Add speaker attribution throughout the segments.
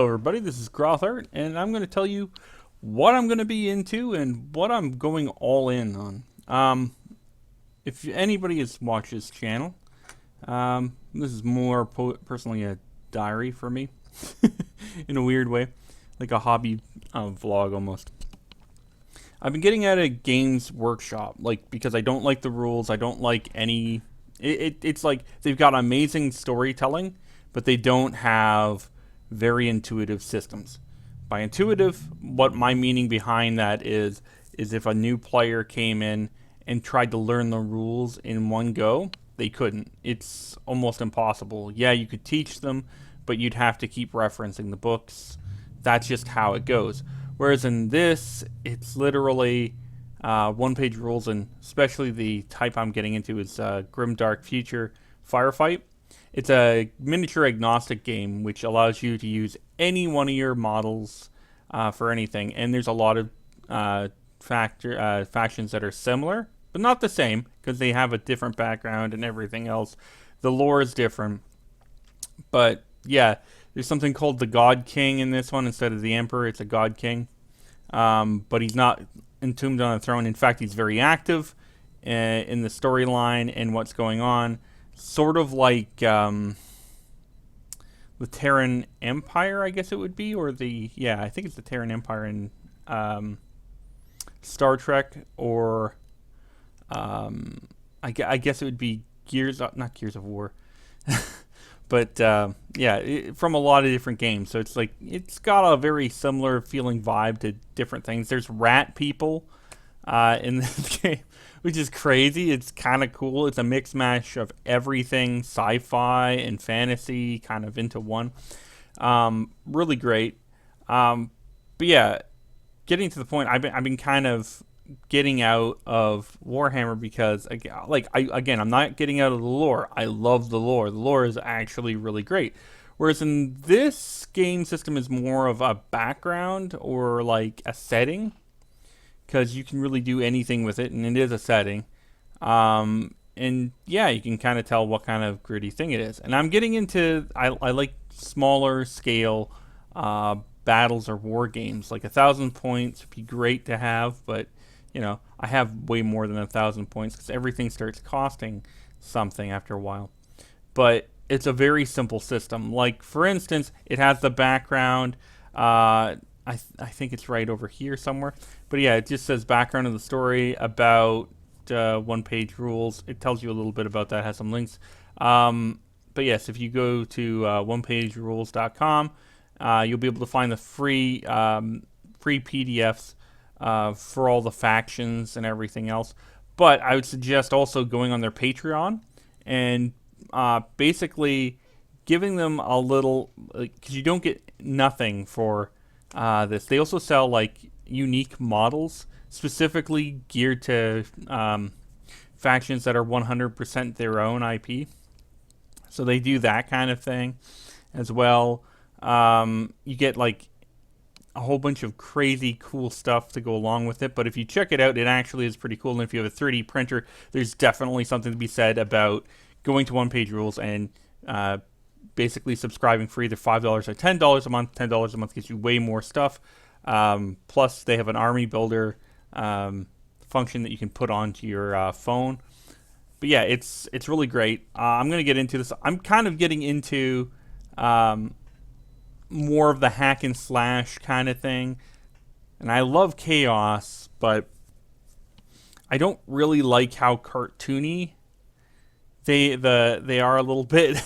Speaker 1: Hello everybody, this is Grothart, and I'm going to tell you what I'm going to be into and what I'm going all in on. If anybody has watched this channel, this is more personally a diary for me, in a weird way, like a hobby vlog almost. I've been getting at a games workshop, like because I don't like the rules, I don't like any. It's like they've got amazing storytelling, but they don't have very intuitive systems. By intuitive, what my meaning behind that is if a new player came in and tried to learn the rules in one go, they couldn't. It's almost impossible. Yeah, you could teach them, but you'd have to keep referencing the books. That's just how it goes. Whereas in this, it's literally one-page rules, and especially the type I'm getting into is Grimdark Future Firefight. It's a miniature agnostic game which allows you to use any one of your models for anything, and there's a lot of factions that are similar, but not the same because they have a different background and everything else. The lore is different, but yeah, there's something called the God King in this one instead of the Emperor. It's a God King, but he's not entombed on a throne. In fact, he's very active in the storyline and what's going on. Sort of like the Terran Empire, I guess it would be, or I think it's the Terran Empire in Star Trek, or I guess it would be not Gears of War, but from a lot of different games. So it's like it's got a very similar feeling vibe to different things. There's rat people in this game, which is crazy. It's kind of cool. It's a mix mash of everything, sci-fi and fantasy, kind of into one. Really great. But yeah, getting to the point, I've been kind of getting out of Warhammer because I'm not getting out of the lore. I love the lore. The lore is actually really great. Whereas in this game system is more of a background or like a setting, because you can really do anything with it, and it is a setting. And yeah, you can kind of tell what kind of gritty thing it is. And I'm getting into, I like smaller scale battles or war games. Like 1,000 points would be great to have, but I have way more than 1,000 points because everything starts costing something after a while. But it's a very simple system. Like, for instance, it has the background. I think it's right over here somewhere. But yeah, it just says background of the story, about one-page rules. It tells you a little bit about that, has some links. But yes, if you go to onepagerules.com, you'll be able to find the free PDFs for all the factions and everything else. But I would suggest also going on their Patreon and basically giving them a little, because you don't get nothing for this. They also sell like unique models specifically geared to factions that are 100% their own IP. So they do that kind of thing as well. You get like a whole bunch of crazy cool stuff to go along with it, but if you check it out, it actually is pretty cool. And if you have a 3D printer, there's definitely something to be said about going to One Page Rules and basically subscribing for either $5 or $10 a month. $10 a month gets you way more stuff. Plus, they have an army builder function that you can put onto your phone. But yeah, it's really great. I'm going to get into this. I'm kind of getting into more of the hack and slash kind of thing. And I love chaos, but I don't really like how cartoony they are a little bit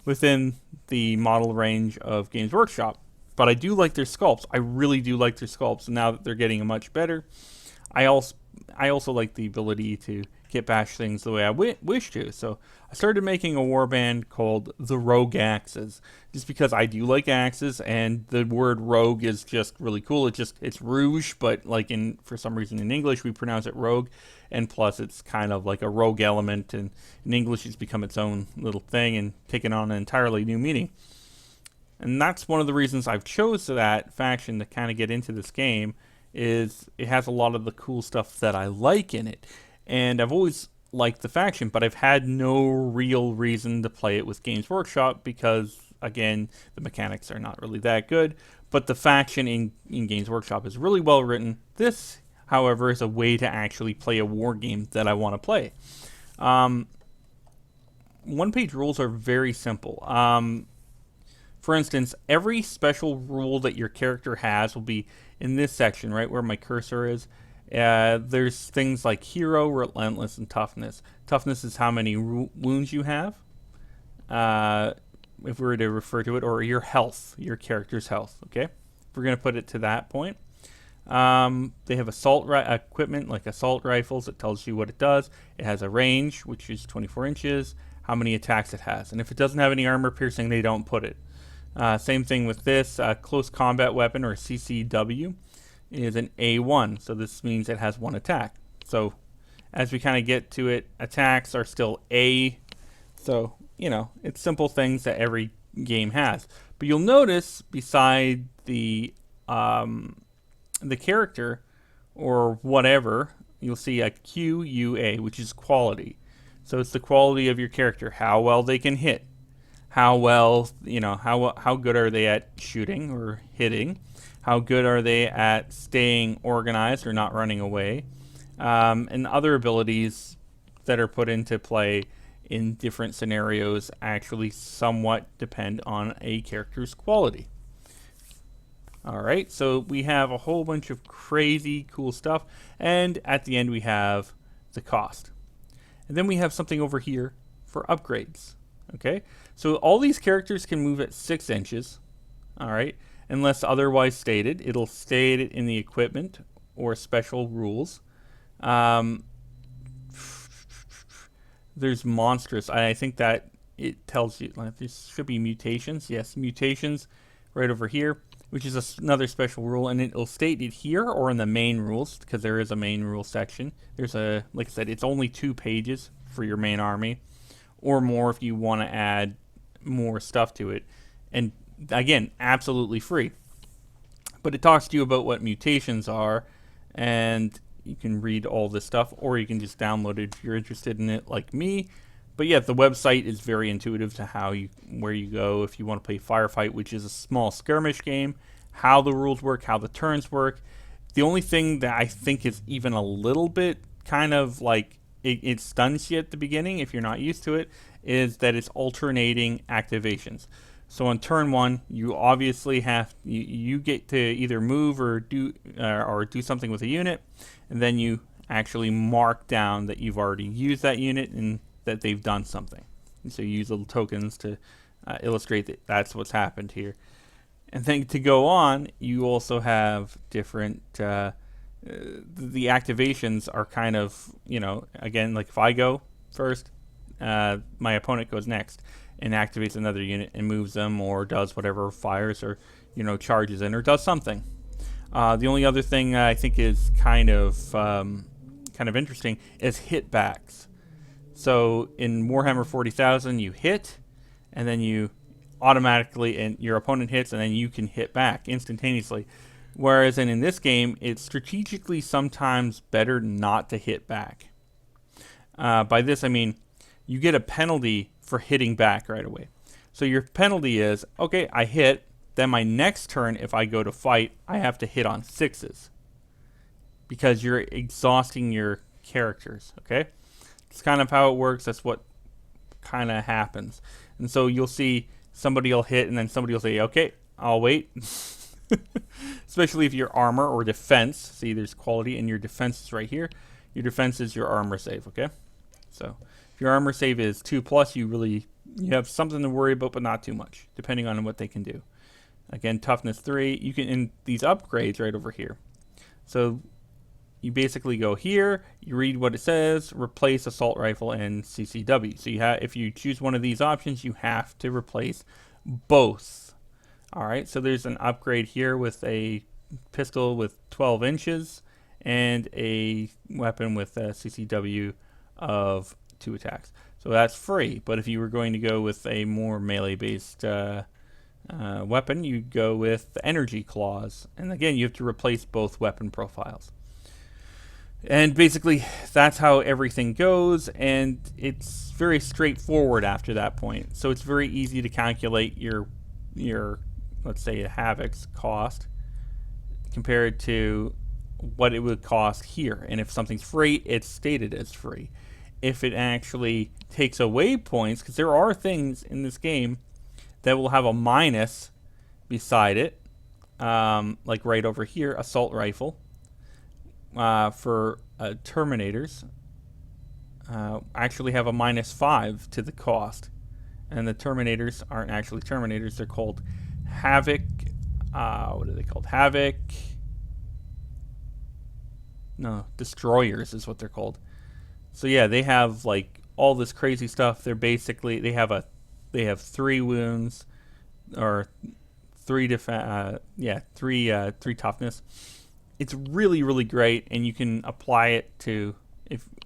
Speaker 1: within the model range of Games Workshop. But I do like their sculpts. I really do like their sculpts. And now that they're getting much better, I also like the ability to kit bash things the way I wish to. So I started making a warband called the Rogue Axes, just because I do like axes, and the word rogue is just really cool. It's rouge, but like for some reason in English we pronounce it rogue, and plus it's kind of like a rogue element, and in English it's become its own little thing and taken on an entirely new meaning. And that's one of the reasons I've chose that faction to kind of get into this game, is it has a lot of the cool stuff that I like in it. And I've always liked the faction, but I've had no real reason to play it with Games Workshop because again, the mechanics are not really that good, but the faction in Games Workshop is really well written. This, however, is a way to actually play a war game that I want to play. One-page rules are very simple. For instance, every special rule that your character has will be in this section, right where my cursor is. There's things like hero, relentless, and toughness. Toughness is how many wounds you have, if we were to refer to it, or your health, your character's health. Okay, if we're going to put it to that point. They have assault equipment like assault rifles. It tells you what it does. It has a range, which is 24 inches, how many attacks it has. And if it doesn't have any armor piercing, they don't put it. Same thing with this. Close combat weapon, or CCW, is an A1. So this means it has one attack. So as we kind of get to it, attacks are still A. So, it's simple things that every game has. But you'll notice beside the character or whatever, you'll see a QUA, which is quality. So it's the quality of your character, how well they can hit, how well, how good are they at shooting or hitting, how good are they at staying organized or not running away, and other abilities that are put into play in different scenarios actually somewhat depend on a character's quality. Alright, so we have a whole bunch of crazy cool stuff, and at the end we have the cost. And then we have something over here for upgrades. Okay, so all these characters can move at 6 inches, alright, unless otherwise stated. It'll state it in the equipment or special rules. There's monstrous. I think that it tells you, like, there should be mutations. Yes, mutations right over here, which is another special rule, and it'll state it here or in the main rules, because there is a main rule section. There's like I said, it's only 2 pages for your main army, or more if you want to add more stuff to it. And again, absolutely free. But it talks to you about what mutations are, and you can read all this stuff, or you can just download it if you're interested in it like me. But yeah, the website is very intuitive to where you go if you want to play Firefight, which is a small skirmish game, how the rules work, how the turns work. The only thing that I think is even a little bit kind of like it stuns you at the beginning if you're not used to it, is that it's alternating activations. So on turn 1, you obviously you get to either move or do something with a unit, and then you actually mark down that you've already used that unit and that they've done something. And so you use little tokens to illustrate that that's what's happened here. And then to go on, you also have different the activations are kind of, again, like if I go first, my opponent goes next and activates another unit and moves them or does whatever, fires or charges in or does something. The only other thing I think is kind of interesting is hit backs. So in Warhammer 40,000, you hit, and then you automatically, and your opponent hits, and then you can hit back instantaneously. Whereas in this game, it's strategically sometimes better not to hit back. By this, I mean you get a penalty for hitting back right away. So your penalty is, okay, I hit, then my next turn, if I go to fight, I have to hit on 6s. Because you're exhausting your characters, okay? It's kind of how it works. That's what kind of happens. And so you'll see somebody will hit, and then somebody will say, okay, I'll wait. Especially if your armor or defense, see there's quality, and your defense is right here. Your defense is your armor save, okay? So if your armor save is 2+, you have something to worry about, but not too much, depending on what they can do. Again, toughness 3. You can, in these upgrades right over here. So you basically go here, you read what it says, replace assault rifle and CCW. So if you choose one of these options, you have to replace both. Alright, so there's an upgrade here with a pistol with 12 inches and a weapon with a CCW of 2 attacks. So that's free, but if you were going to go with a more melee-based weapon, you go with the energy claws. And again, you have to replace both weapon profiles. And basically, that's how everything goes, and it's very straightforward after that point. So it's very easy to calculate your let's say a Havoc's cost compared to what it would cost here. And if something's free, it's stated as free. If it actually takes away points, because there are things in this game that will have a minus beside it, like right over here, assault rifle for Terminators actually have a -5 to the cost. And the Terminators aren't actually Terminators, they're called Havoc. What are they called? Havoc. No, Destroyers is what they're called. So yeah, they have like all this crazy stuff. They're basically they have 3 wounds or three toughness. It's really really great, and you can apply it to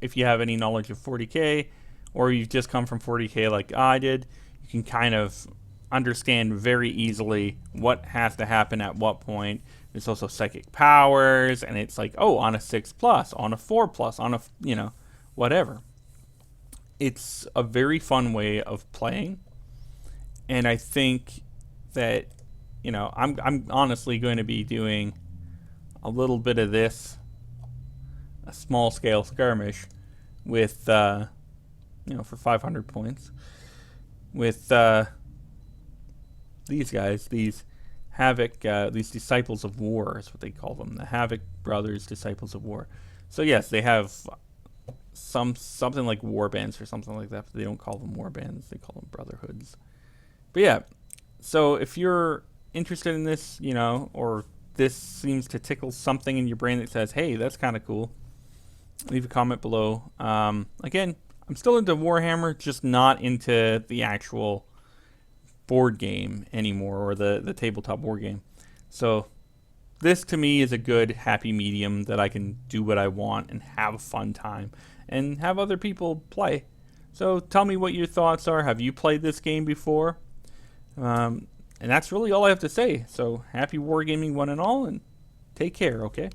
Speaker 1: if you have any knowledge of 40k, or you've just come from 40k like I did. You can kind of understand very easily what has to happen at what point. There's also psychic powers, and it's like, oh, on a 6+, on a 4+, on a whatever. It's a very fun way of playing, and I think that I'm honestly going to be doing a little bit of this, a small scale skirmish with for 500 points with these guys, these Havoc, these Disciples of War is what they call them, the Havoc Brothers, Disciples of War. So yes, they have something like war bands or something like that, but they don't call them war bands, they call them brotherhoods. But yeah, so if you're interested in this, or this seems to tickle something in your brain that says, hey, that's kind of cool, leave a comment below. Again, I'm still into Warhammer, just not into the actual board game anymore, or the tabletop board game. So this to me is a good happy medium that I can do what I want and have a fun time and have other people play. So tell me what your thoughts are. Have you played this game before? And that's really all I have to say. So happy wargaming one and all, and take care, okay?